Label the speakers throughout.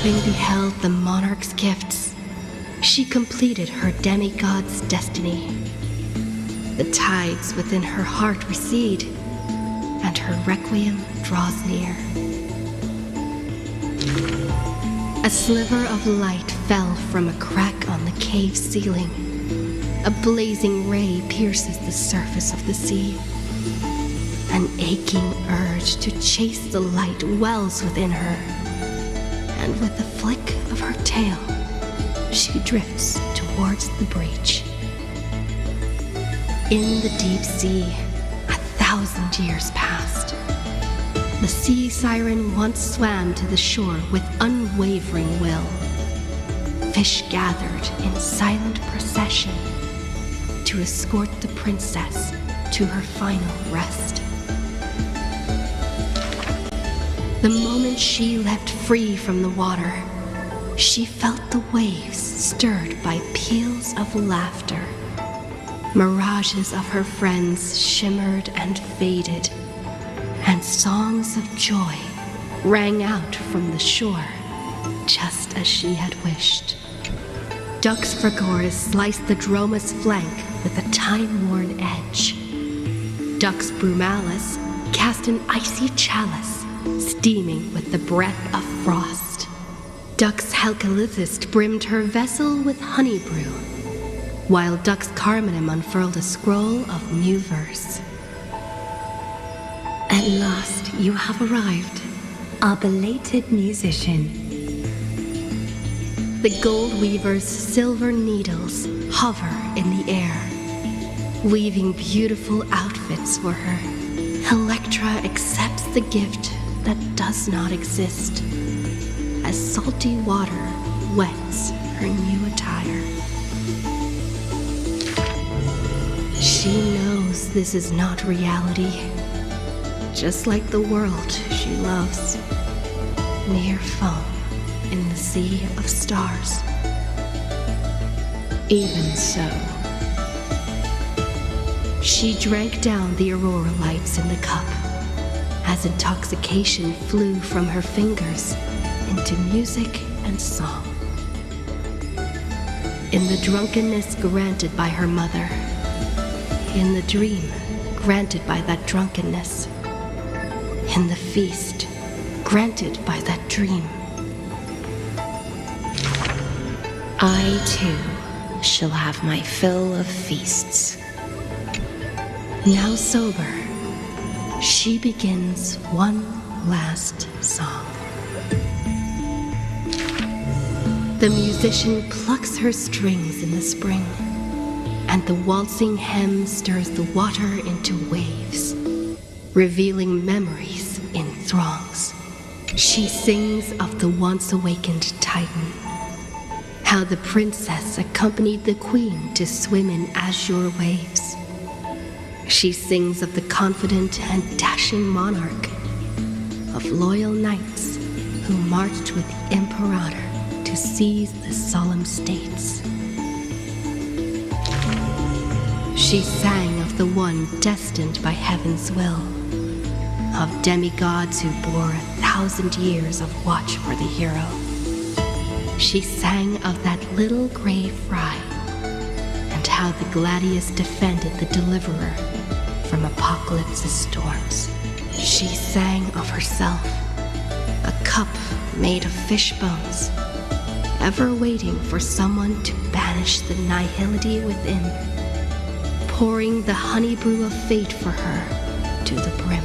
Speaker 1: Having beheld the monarch's gifts, she completed her demigod's destiny. The tides within her heart recede, and her requiem draws near. A sliver of light fell from a crack on the cave ceiling. A blazing ray pierces the surface of the sea. An aching urge to chase the light wells within her, and with a flick of her tail, she drifts towards the breach. In the deep sea, 1,000 years passed. The sea siren once swam to the shore with unwavering will. Fish gathered in silent procession to escort the princess to her final rest. The moment she leapt free from the water, she felt the waves stirred by peals of laughter. Mirages of her friends shimmered and faded, and songs of joy rang out from the shore, just as she had wished. Dux Fragoris sliced the Droma's flank with a time-worn edge. Dux Brumalis cast an icy chalice, steaming with the breath of frost. Dux Halkalithist brimmed her vessel with honey brew, while Dux Carmenem unfurled a scroll of new verse.
Speaker 2: At last you have arrived, our belated musician.
Speaker 1: The gold weaver's silver needles hover in the air, weaving beautiful outfits for her. Electra accepts the gift that does not exist, as salty water wets her new attire. She knows this is not reality, just like the world she loves, mere foam in the sea of stars. Even so, she drank down the aurora lights in the cup, as intoxication flew from her fingers into music and song. In the drunkenness granted by her mother, in the dream granted by that drunkenness, in the feast granted by that dream,
Speaker 2: I too shall have my fill of feasts.
Speaker 1: Now sober, she begins one last song. The musician plucks her strings in the spring, and the waltzing hem stirs the water into waves, revealing memories in throngs. She sings of the once awakened Titan, how the princess accompanied the queen to swim in azure waves. She sings of the confident and dashing monarch, of loyal knights who marched with the imperator to seize the solemn states. She sang of the one destined by heaven's will, of demigods who bore 1,000 years of watch for the hero. She sang of that little gray fry, and how the gladius defended the deliverer from apocalypse's storms. She sang of herself, a cup made of fish bones, ever waiting for someone to banish the nihility within, pouring the honey brew of fate for her to the brim.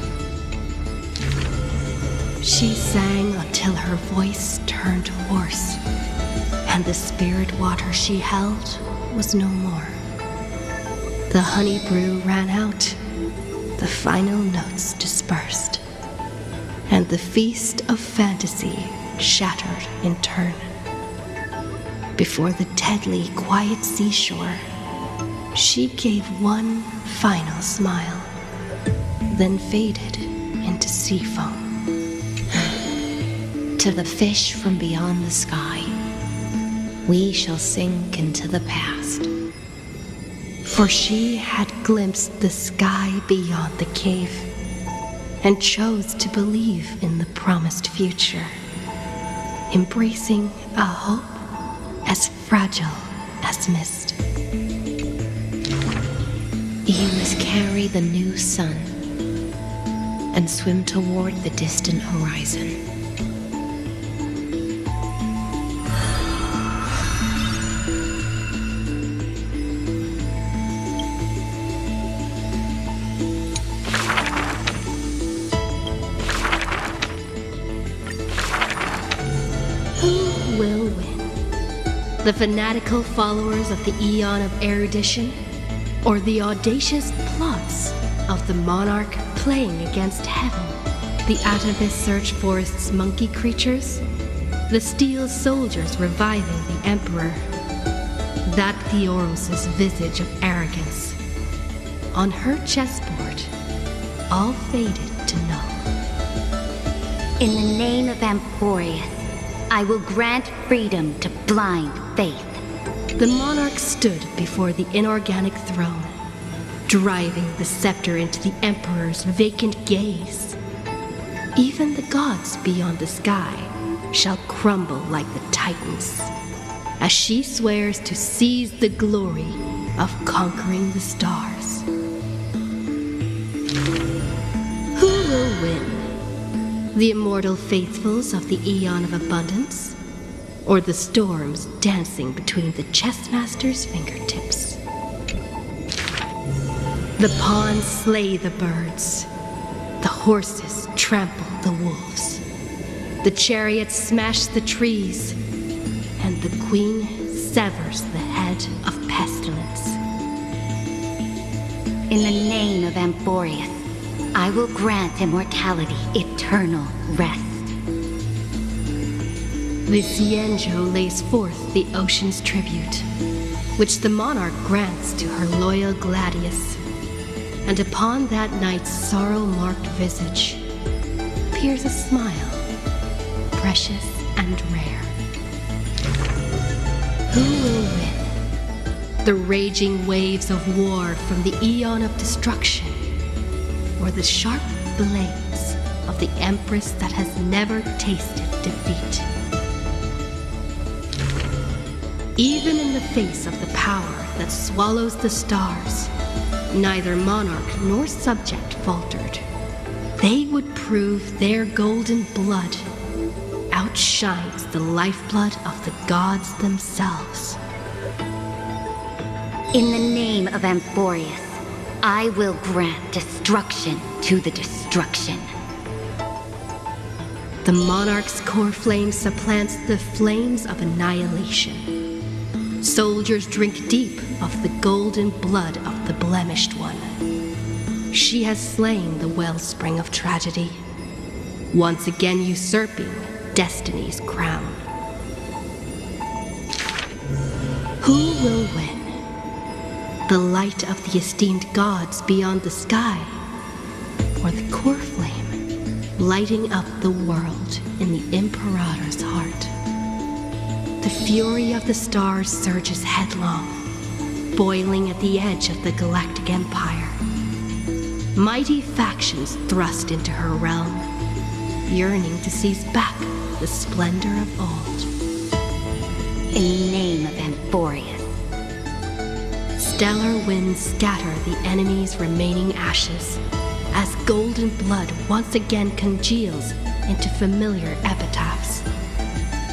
Speaker 1: She sang until her voice turned hoarse, and the spirit water she held was no more. The honey brew ran out, the final notes dispersed, and the feast of fantasy shattered in turn. Before the deadly, quiet seashore, she gave one final smile, then faded into sea foam.
Speaker 2: To the fish from beyond the sky, we shall sink into the past.
Speaker 1: For she had glimpsed the sky beyond the cave, and chose to believe in the promised future. embracing a hope as fragile as mist.
Speaker 2: You must carry the new sun and swim toward the distant horizon.
Speaker 1: Who will win? The fanatical followers of the Eon of Erudition, or the audacious plots of the monarch playing against heaven? The Atavist Search Forest's monkey creatures? The Steel Soldiers reviving the Emperor? That Theoros' visage of arrogance? On her chessboard, all faded to null.
Speaker 3: In the name of Ampherous, I will grant freedom to blind faith.
Speaker 1: The monarch stood before the inorganic throne, driving the scepter into the Emperor's vacant gaze. Even the gods beyond the sky shall crumble like the Titans, as she swears to seize the glory of conquering the stars. Who will win? The immortal faithfuls of the Eon of Abundance, or the storms dancing between the chessmaster's fingertips? The pawns slay the birds, the horses trample the wolves, the chariots smash the trees, and the queen severs the head of pestilence.
Speaker 3: In the name of Ampherous, I will grant immortality eternal rest.
Speaker 1: The Cienjo lays forth the ocean's tribute, which the monarch grants to her loyal Gladius. And upon that night's sorrow-marked visage appears a smile, precious and rare. Who will win? The raging waves of war from the Eon of Destruction, or the sharp blades of the Empress that has never tasted defeat? Even in the face of the power that swallows the stars, neither monarch nor subject faltered. They would prove their golden blood outshines the lifeblood of the gods themselves.
Speaker 3: In the name of Ampherous, I will grant destruction to the destruction.
Speaker 1: The monarch's core flame supplants the flames of annihilation. Soldiers drink deep of the golden blood of the blemished one. She has slain the wellspring of tragedy, once again usurping destiny's crown. Who will win? The light of the esteemed gods beyond the sky, or the core flame lighting up the world in the Imperator's heart? The fury of the stars surges headlong, boiling at the edge of the galactic empire. Mighty factions thrust into her realm, yearning to seize back the splendor of old.
Speaker 3: In the name of Ampherous,
Speaker 1: Stellar winds scatter the enemy's remaining ashes, as golden blood once again congeals into familiar epitaphs.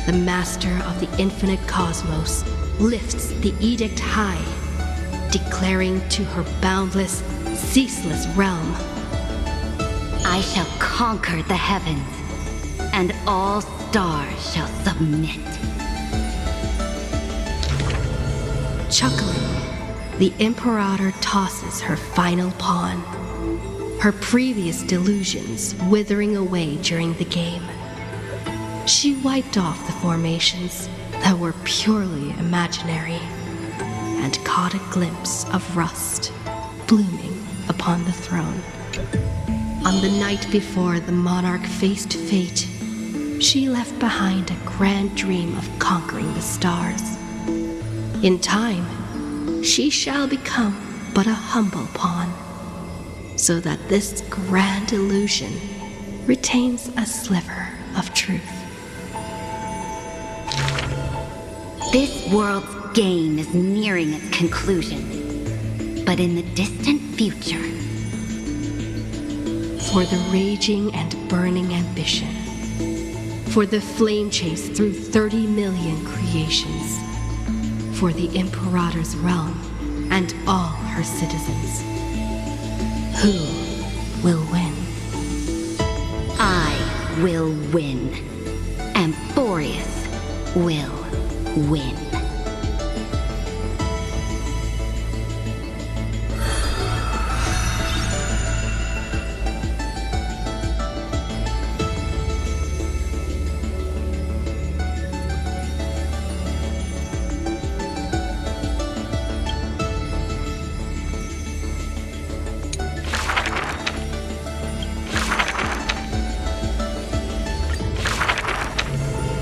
Speaker 1: The master of the infinite cosmos lifts the edict high, declaring to her boundless, ceaseless realm,
Speaker 3: I shall conquer the heavens, and all stars shall submit.
Speaker 1: Chuckling, the Imperator tosses her final pawn, her previous delusions withering away during the game. She wiped off the formations that were purely imaginary and caught a glimpse of rust blooming upon the throne. On the night before the monarch faced fate, she left behind a grand dream of conquering the stars. In time, she shall become but a humble pawn, so that this grand illusion retains a sliver of truth.
Speaker 3: This world's game is nearing its conclusion. But in the distant future,
Speaker 1: For the raging and burning ambition. For the flame chase through 30 million creations. For the Imperator's realm and all her citizens. Who will win?
Speaker 3: I will win. Ampherous will win.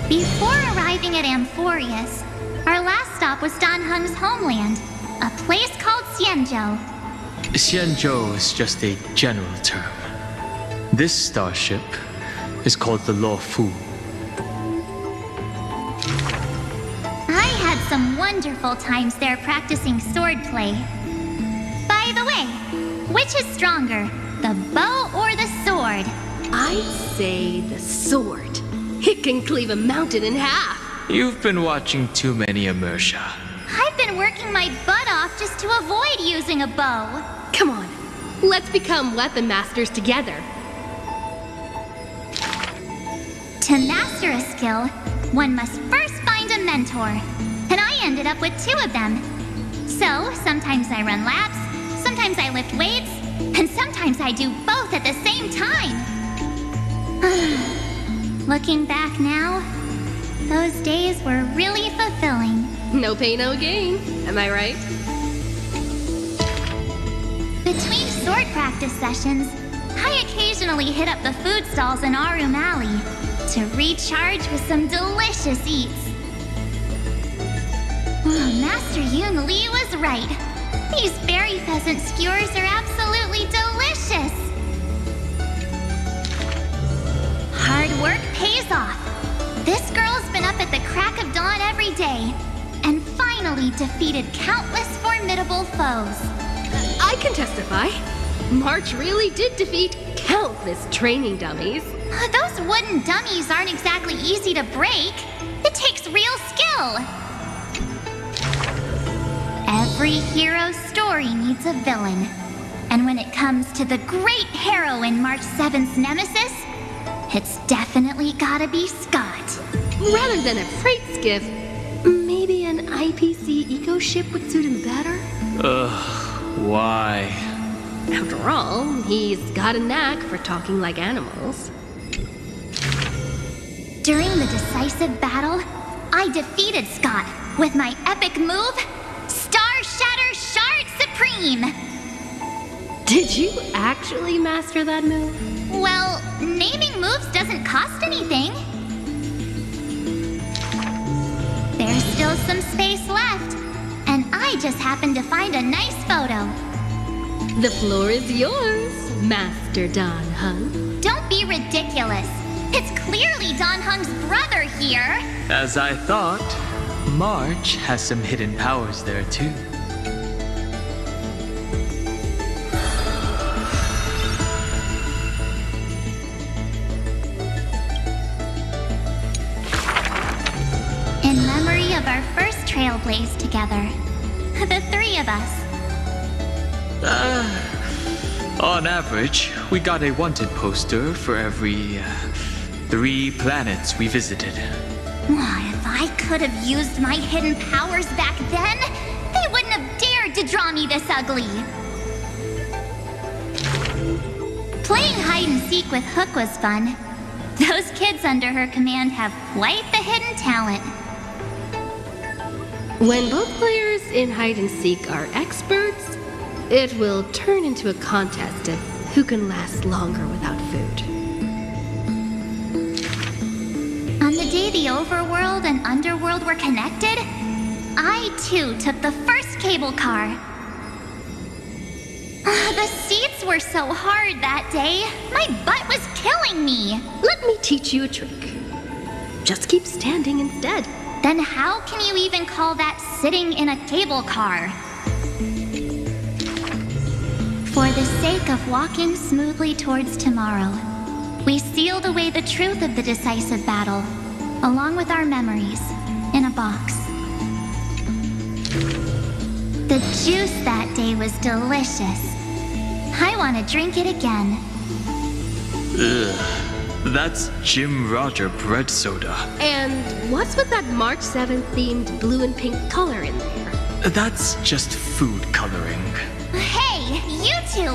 Speaker 3: Before arriving at Ampherous, our last stop was Dan Heng's homeland, a place called Xianzhou.
Speaker 4: Xianzhou is just a general term. This starship is called the Law Fu.
Speaker 3: I had some wonderful times there practicing swordplay. By the way, which is stronger, the bow or the sword?
Speaker 1: I'd say the sword. It can cleave a mountain in half.
Speaker 4: You've been watching too many Immersia.
Speaker 3: I've been working my butt off just to avoid using a bow.
Speaker 1: Come on, let's become weapon masters together.
Speaker 3: To master a skill, one must first find a mentor. And I ended up with 2 of them. So, sometimes I run laps, sometimes I lift weights, and sometimes I do both at the same time. Looking back now, those days were really fulfilling.
Speaker 1: No pain, no gain. Am I right?
Speaker 3: Between sword practice sessions, I occasionally hit up the food stalls in Arum Alley to recharge with some delicious eats. Master Yun Li was right. These berry pheasant skewers are absolutely delicious. Hard work pays off. This girl's been up at the crack of dawn every day and finally defeated countless formidable foes.
Speaker 1: I can testify. March really did defeat countless training dummies.
Speaker 3: Those wooden dummies aren't exactly easy to break. It takes real skill. Every hero's story needs a villain. And when it comes to the great heroine March 7th's nemesis, it's definitely gotta be Scott.
Speaker 1: Rather than a freight skiff, maybe an IPC eco ship would suit him better?
Speaker 4: Why?
Speaker 1: After all, he's got a knack for talking like animals.
Speaker 3: During the decisive battle, I defeated Scott with my epic move, Star Shatter Shard Supreme!
Speaker 1: Did you actually master that move?
Speaker 3: Well, naming moves doesn't cost anything. There's still some space left, and I just happened to find a nice photo.
Speaker 1: The floor is yours, Master Dan Heng.
Speaker 3: Don't be ridiculous. It's clearly Dan Heng's brother here.
Speaker 4: As I thought, March has some hidden powers there too.
Speaker 3: In memory of our first trailblaze together. The 3 of us.
Speaker 4: On average, we got a wanted poster for every 3 planets we visited.
Speaker 3: If I could have used my hidden powers back then, they wouldn't have dared to draw me this ugly. Playing hide and seek with Hook was fun. Those kids under her command have quite the hidden talent.
Speaker 1: When both players in hide and seek are experts, it will turn into a contest of who can last longer without food.
Speaker 3: On the day the overworld and underworld were connected, I too took the first cable car. The seats were so hard that day, my butt was killing me.
Speaker 1: Let me teach you a trick. Just keep standing instead,
Speaker 3: then how can you even call that sitting in a cable car? For the sake of walking smoothly towards tomorrow, we sealed away the truth of the decisive battle, along with our memories, in a box. The juice that day was delicious. I want to drink it again.
Speaker 4: Ugh, that's Jim Roger bread soda.
Speaker 1: And what's with that March 7th themed blue and pink color in there?
Speaker 4: That's just food coloring.
Speaker 3: Hey, you two!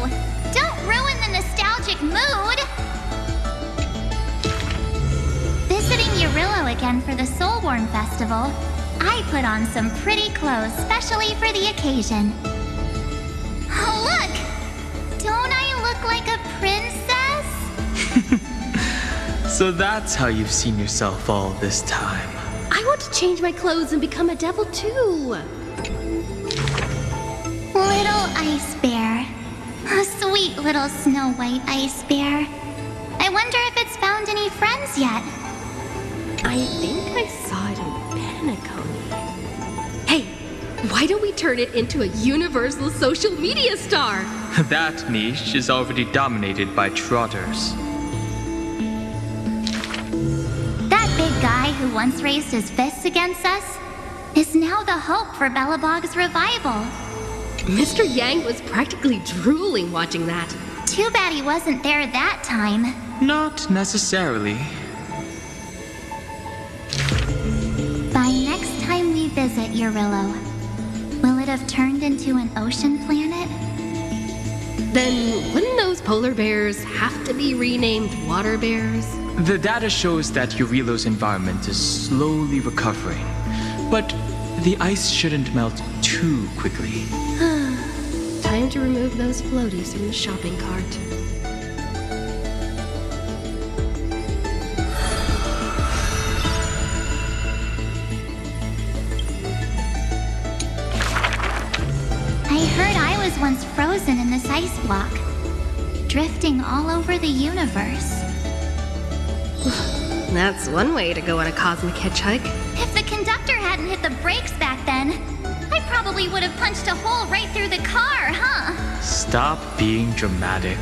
Speaker 3: Don't ruin the nostalgic mood! Visiting Urillo again for the Soulworm Festival, I put on some pretty clothes specially for the occasion. Oh, look! Don't I look like a princess?
Speaker 4: So that's how you've seen yourself all this time.
Speaker 1: I want to change my clothes and become a devil too.
Speaker 3: Little ice bear. A sweet little Snow White ice bear. I wonder if it's found any friends yet.
Speaker 1: I think I saw it in Penacony. Hey, why don't we turn it into a universal social media star?
Speaker 4: That niche is already dominated by trotters.
Speaker 3: That big guy who once raised his fists against us is now the hope for Belobog's revival.
Speaker 1: Mr. Yang was practically drooling watching that.
Speaker 3: Too bad he wasn't there that time.
Speaker 4: Not necessarily.
Speaker 3: By next time we visit Urillo, will it have turned into an ocean planet?
Speaker 1: Then wouldn't those polar bears have to be renamed water bears?
Speaker 4: The data shows that Urillo's environment is slowly recovering, but the ice shouldn't melt too quickly.
Speaker 1: Time to remove those floaties from the shopping cart.
Speaker 3: I heard I was once frozen in this ice block, drifting all over the universe.
Speaker 1: That's one way to go on a cosmic hitchhike.
Speaker 3: If the conductor hadn't hit the brakes back then, I probably would have punched a hole right through the car, huh?
Speaker 4: Stop being dramatic.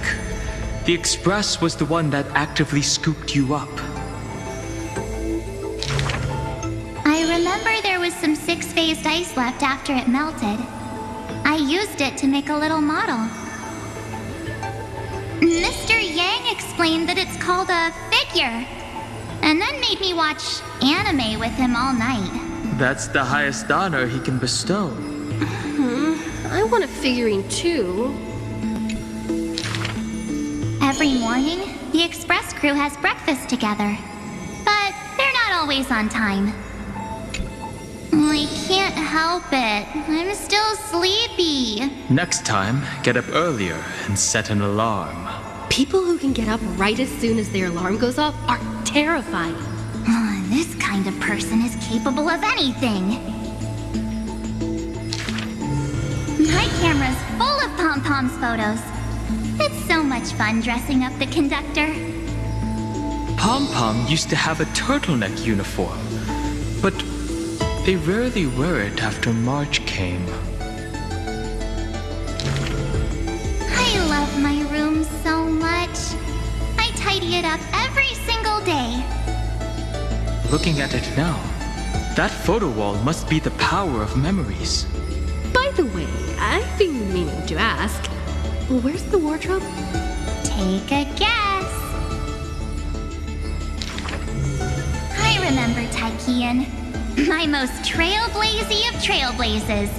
Speaker 4: The Express was the one that actively scooped you up.
Speaker 3: I remember there was some six-phased ice left after it melted. I used it to make a little model. Mr. Yang explained that it's called a figure, and then made me watch anime with him all night.
Speaker 4: That's the highest honor he can bestow.
Speaker 1: I want a figurine too.
Speaker 3: Every morning, the Express crew has breakfast together, but they're not always on time. I can't help it. I'm still sleepy.
Speaker 4: Next time, get up earlier and set an alarm.
Speaker 1: People who can get up right as soon as their alarm goes off are terrifying.
Speaker 3: This kind of person is capable of anything. My camera's full of Pom-Pom's photos. It's so much fun dressing up the conductor.
Speaker 4: Pom-Pom used to have a turtleneck uniform, but they rarely wear it after March came.
Speaker 3: I love my room so much. I tidy it up every single day.
Speaker 4: Looking at it now, that photo wall must be the power of memories.
Speaker 1: By the way, I've been meaning to ask, where's the wardrobe?
Speaker 3: Take a guess. I remember Taikian, my most trailblazy of trailblazes.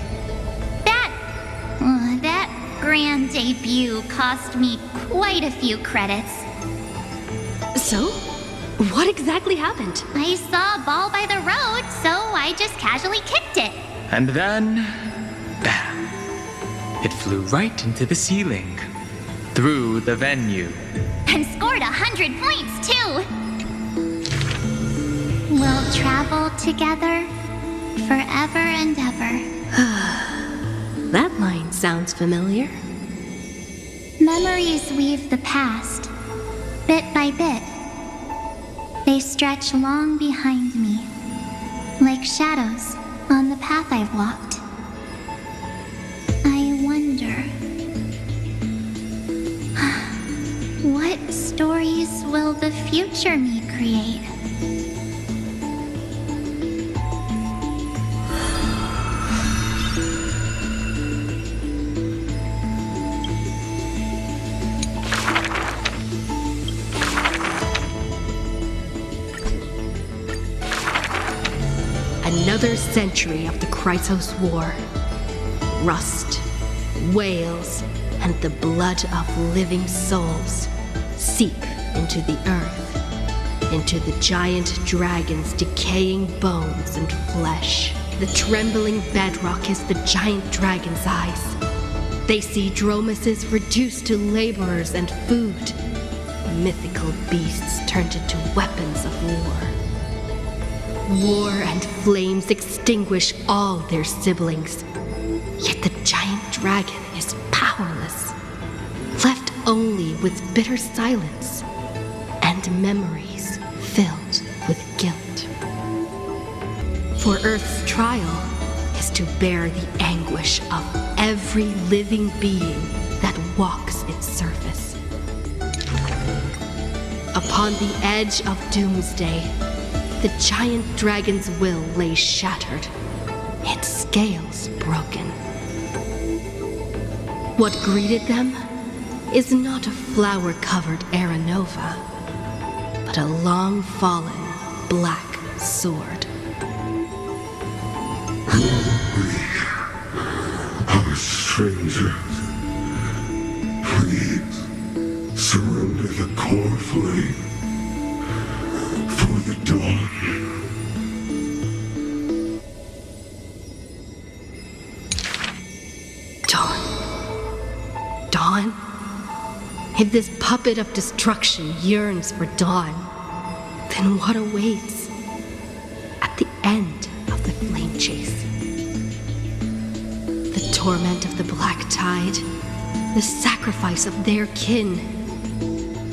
Speaker 3: That grand debut cost me quite a few credits.
Speaker 1: So, what exactly happened?
Speaker 3: I saw a ball by the road, so I just casually kicked it.
Speaker 4: And then, bam! It flew right into the ceiling, through the venue.
Speaker 3: And scored 100 points, too. We'll travel together forever and ever.
Speaker 1: That line sounds familiar.
Speaker 3: Memories weave the past, bit by bit. They stretch long behind me, like shadows on the path I've walked. I wonder, what stories will the future me create?
Speaker 1: Another century of the Chrysos War. Rust, wails, and the blood of living souls seep into the earth, into the giant dragon's decaying bones and flesh. The trembling bedrock is the giant dragon's eyes. They see dromuses reduced to laborers and food. Mythical beasts turned into weapons of war. War and flames extinguish all their siblings. Yet the giant dragon is powerless, left only with bitter silence and memories filled with guilt. For Earth's trial is to bear the anguish of every living being that walks its surface. Upon the edge of doomsday, the giant dragon's will lay shattered, its scales broken. What greeted them is not a flower-covered Aranova, but a long-fallen black sword.
Speaker 5: Our strangers, please surrender the core flame for the dawn.
Speaker 1: Dawn? If this puppet of destruction yearns for dawn, then what awaits at the end of the flame chase? The torment of the black tide, the sacrifice of their kin.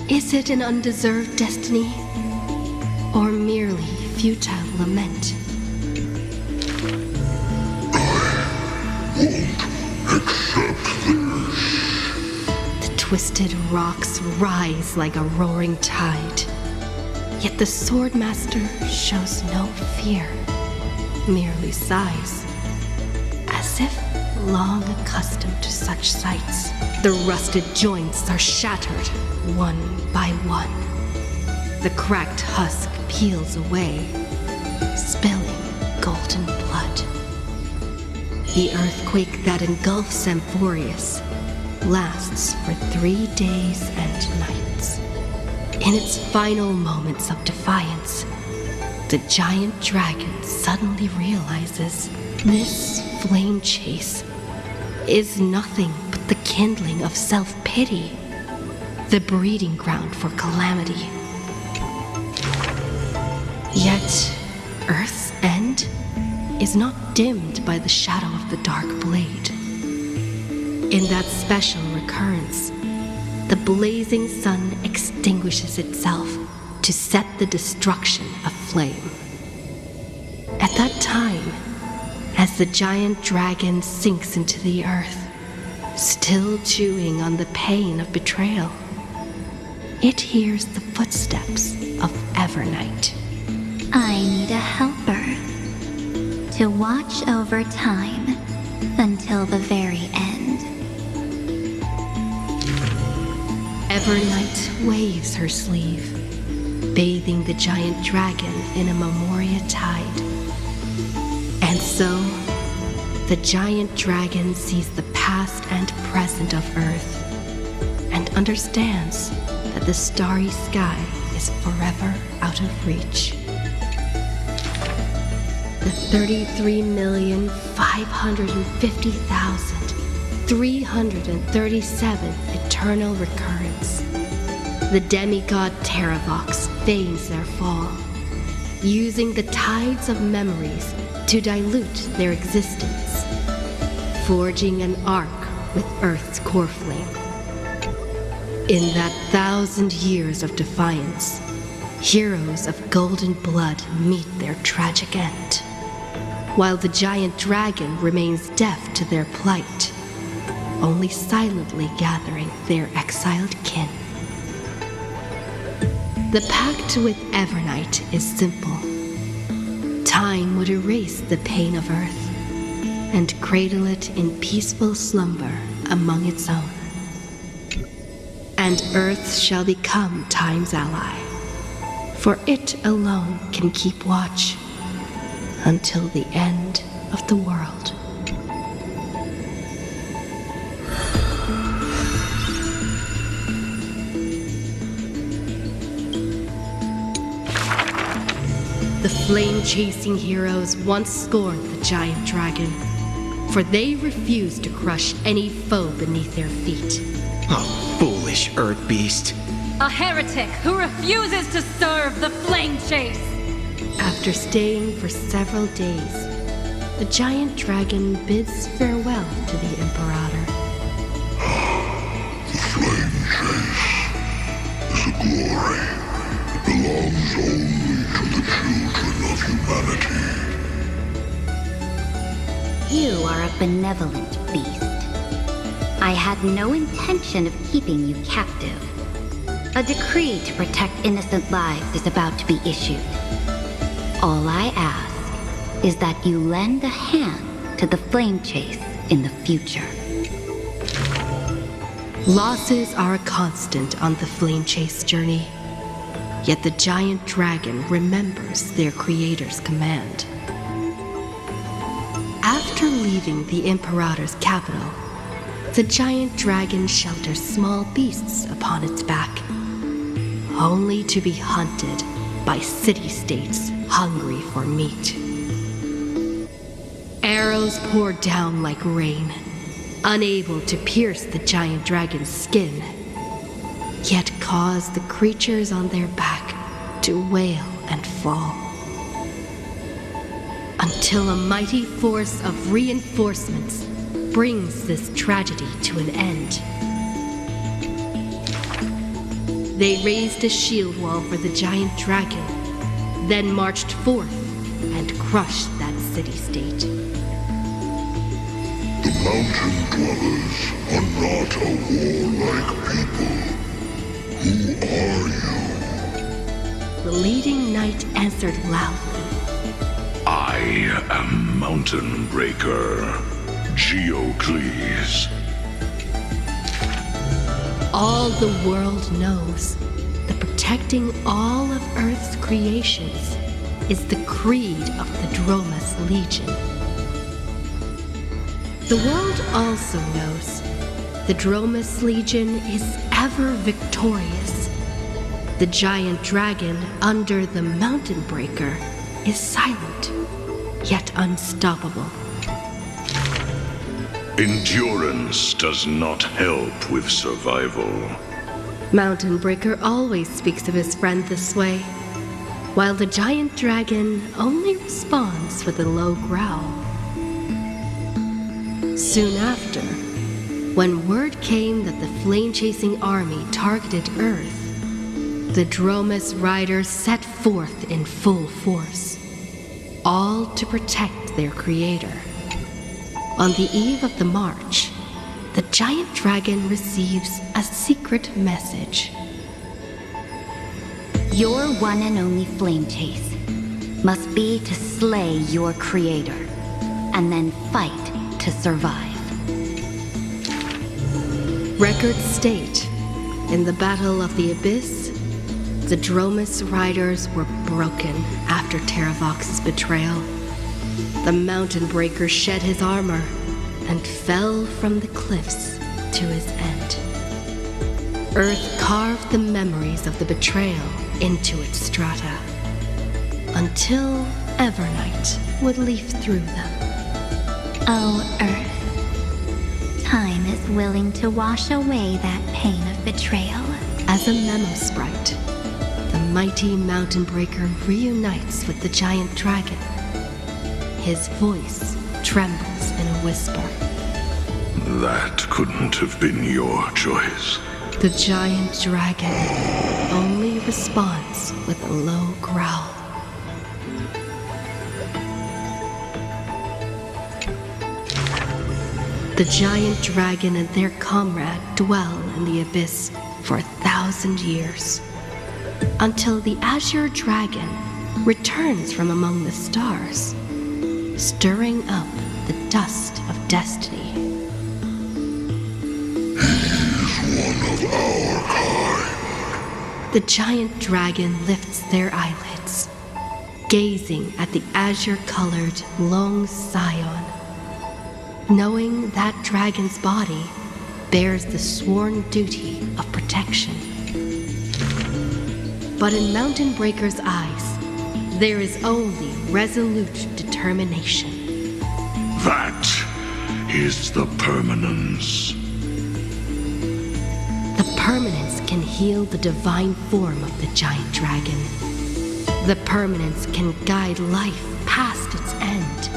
Speaker 1: Is it an undeserved destiny, or merely futile lament? The twisted rocks rise like a roaring tide, yet the swordmaster shows no fear, merely sighs, as if long accustomed to such sights. The rusted joints are shattered one by one. The cracked husk peels away, spilling golden blood. The earthquake that engulfs Ampherous lasts for 3 days and nights. In its final moments of defiance, the giant dragon suddenly realizes this flame chase is nothing but the kindling of self-pity, the breeding ground for calamity. Yet, Earth's end is not dimmed by the shadow of the dark blade. In that special recurrence, the blazing sun extinguishes itself to set the destruction aflame. At that time, as the giant dragon sinks into the earth, still chewing on the pain of betrayal, it hears the footsteps of Evernight.
Speaker 3: I need a helper to watch over time until the very end.
Speaker 1: Evernight waves her sleeve, bathing the giant dragon in a memoria tide. And so, the giant dragon sees the past and present of Earth and understands that the starry sky is forever out of reach. The 33,550,337th eternal recurrence. The demigod Terravox feigns their fall, using the tides of memories to dilute their existence, forging an arc with Earth's core flame. In that 1,000 years of defiance, heroes of golden blood meet their tragic end. while the giant dragon remains deaf to their plight, only silently gathering their exiled kin. The pact with Evernight is simple. Time would erase the pain of Earth and cradle it in peaceful slumber among its own. And Earth shall become Time's ally, for it alone can keep watch until the end of the world. The flame-chasing heroes once scorned the giant dragon, for they refused to crush any foe beneath their feet.
Speaker 4: Oh, foolish earth beast.
Speaker 6: A heretic who refuses to serve the flame chase.
Speaker 1: After staying for several days, the giant dragon bids farewell to the Imperator.
Speaker 5: The flame chase is a glory that belongs only to the children of humanity.
Speaker 3: You are a benevolent beast. I had no intention of keeping you captive. A decree to protect innocent lives is about to be issued. All I ask is that you lend a hand to the flame chase in the future.
Speaker 1: Losses are a constant on the flame chase journey, yet the giant dragon remembers their creator's command. After leaving the Imperator's capital, the giant dragon shelters small beasts upon its back, only to be hunted by city-states hungry for meat. Arrows pour down like rain, unable to pierce the giant dragon's skin, yet cause the creatures on their back to wail and fall. Until a mighty force of reinforcements brings this tragedy to an end. They raised a shield wall for the giant dragon, then marched forth and crushed that city-state.
Speaker 5: The mountain dwellers are not a warlike people. Who are you?
Speaker 1: The leading knight answered loudly.
Speaker 5: I am Mountain Breaker, Geocles.
Speaker 1: All the world knows that protecting all of Earth's creations is the creed of the Dromas Legion. The world also knows the Dromas Legion is ever victorious. The giant dragon under the Mountain Breaker is silent, yet unstoppable.
Speaker 5: Endurance does not help with survival.
Speaker 1: Mountain Breaker always speaks of his friend this way, while the giant dragon only responds with a low growl. Soon after, when word came that the flame-chasing army targeted Earth, the Dromas riders set forth in full force, all to protect their creator. On the eve of the march, the giant dragon receives a secret message.
Speaker 3: Your one and only flame chase must be to slay your creator, and then fight to survive.
Speaker 1: Records state, in the Battle of the Abyss, the Dromas riders were broken after Terravox's betrayal. The Mountain Breaker shed his armor and fell from the cliffs to his end. Earth carved the memories of the betrayal into its strata, until Evernight would leaf through them.
Speaker 3: Oh, Earth. Time is willing to wash away that pain of betrayal.
Speaker 1: As a memo sprite, the mighty Mountain Breaker reunites with the giant dragon. His voice trembles in a whisper.
Speaker 5: That couldn't have been your choice.
Speaker 1: The giant dragon only responds with a low growl. The giant dragon and their comrade dwell in the abyss for 1,000 years, until the azure dragon returns from among the stars, stirring up the dust of destiny.
Speaker 5: One of our kind.
Speaker 1: The giant dragon lifts their eyelids, gazing at the azure-colored long scion, knowing that dragon's body bears the sworn duty of protection. But in Mountain Breaker's eyes, there is only resolute determination.
Speaker 5: That is the permanence.
Speaker 1: The permanence can heal the divine form of the giant dragon. The permanence can guide life past its end.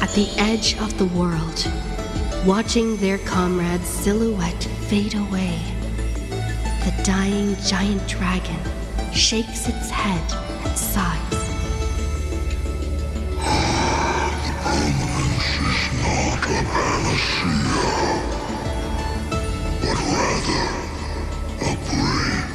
Speaker 1: At the edge of the world, watching their comrade's silhouette fade away, the dying giant dragon shakes its head and sighs.
Speaker 5: Permanence is not a panacea, but rather a bridge.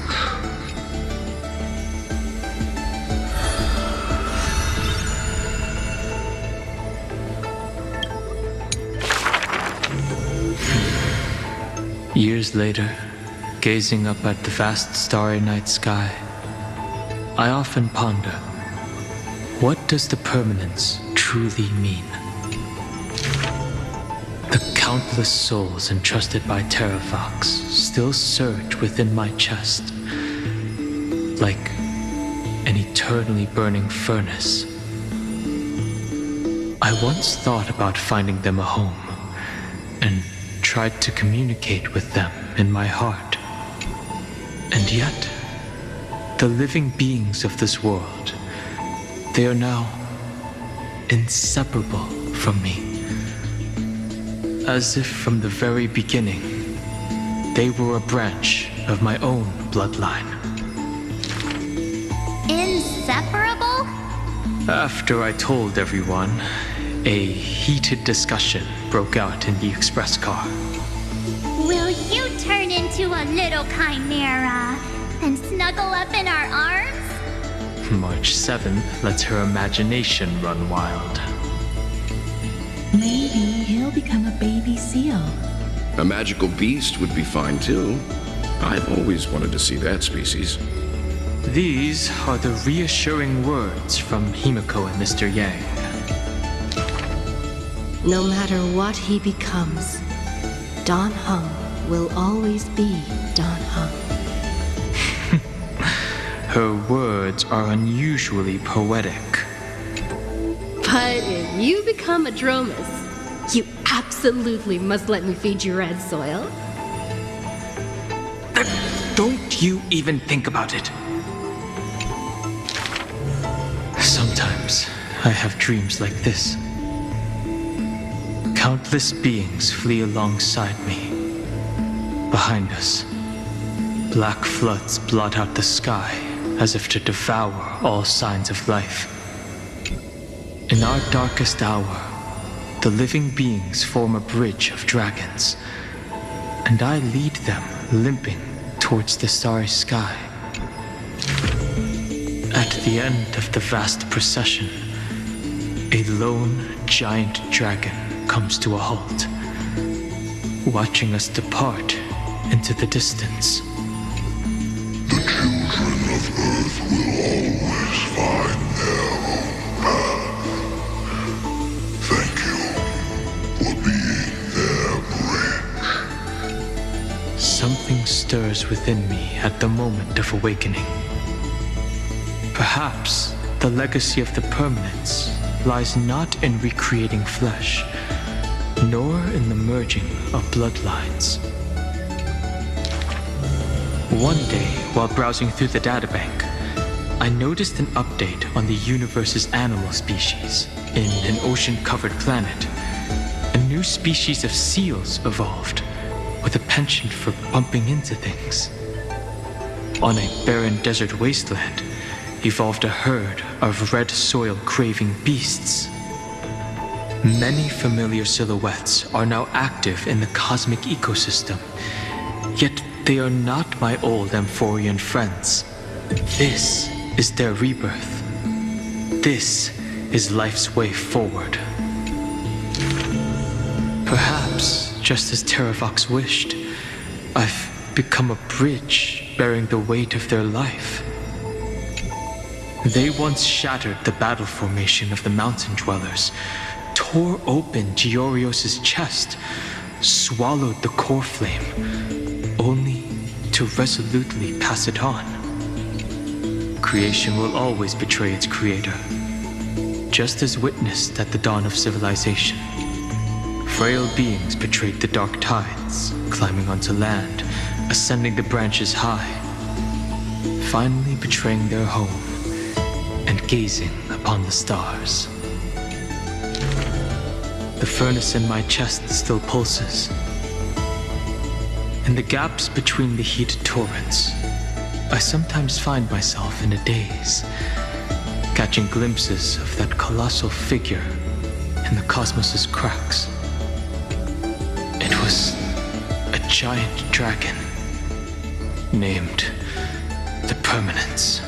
Speaker 4: Years later, gazing up at the vast starry night sky, I often ponder, what does the permanence truly mean? The countless souls entrusted by Terravox still surge within my chest, like an eternally burning furnace. I once thought about finding them a home, and tried to communicate with them in my heart. And yet, the living beings of this world, they are now inseparable from me. As if from the very beginning, they were a branch of my own bloodline.
Speaker 3: Inseparable?
Speaker 4: After I told everyone, a heated discussion broke out in the express car.
Speaker 3: Will you turn into a little chimera and snuggle up in our arms?
Speaker 4: March 7th lets her imagination run wild.
Speaker 7: Maybe he'll become a baby seal.
Speaker 8: A magical beast would be fine too. I've always wanted to see that species.
Speaker 4: These are the reassuring words from Himiko and Mr. Yang.
Speaker 1: No matter what he becomes, Dan Heng will always be Dan Heng.
Speaker 4: Her words are unusually poetic.
Speaker 1: But if you become a Dromus, you absolutely must let me feed you red soil.
Speaker 4: Don't you even think about it. Sometimes I have dreams like this. Countless beings flee alongside me. Behind us, black floods blot out the sky as if to devour all signs of life. In our darkest hour, the living beings form a bridge of dragons, and I lead them limping towards the starry sky. At the end of the vast procession, a lone giant dragon comes to a halt, watching us depart into the distance.
Speaker 5: The children of Earth will always find their own path. Thank you for being their bridge.
Speaker 4: Something stirs within me at the moment of awakening. Perhaps the legacy of the permanence lies not in recreating flesh, nor in the merging of bloodlines. One day, while browsing through the databank, I noticed an update on the universe's animal species. In an ocean-covered planet, a new species of seals evolved, with a penchant for bumping into things. On a barren desert wasteland, evolved a herd of red soil-craving beasts. Many familiar silhouettes are now active in the cosmic ecosystem, yet they are not my old Amphorian friends. This is their rebirth. This is life's way forward. Perhaps, just as Terravox wished, I've become a bridge bearing the weight of their life. They once shattered the battle formation of the mountain dwellers, tore open Giorios' chest, swallowed the core flame, only to resolutely pass it on. Creation will always betray its creator, just as witnessed at the dawn of civilization. Frail beings betrayed the dark tides, climbing onto land, ascending the branches high, finally betraying their home and gazing upon the stars. The furnace in my chest still pulses. In the gaps between the heated torrents, I sometimes find myself in a daze, catching glimpses of that colossal figure in the cosmos's cracks. It was a giant dragon named the Permanence.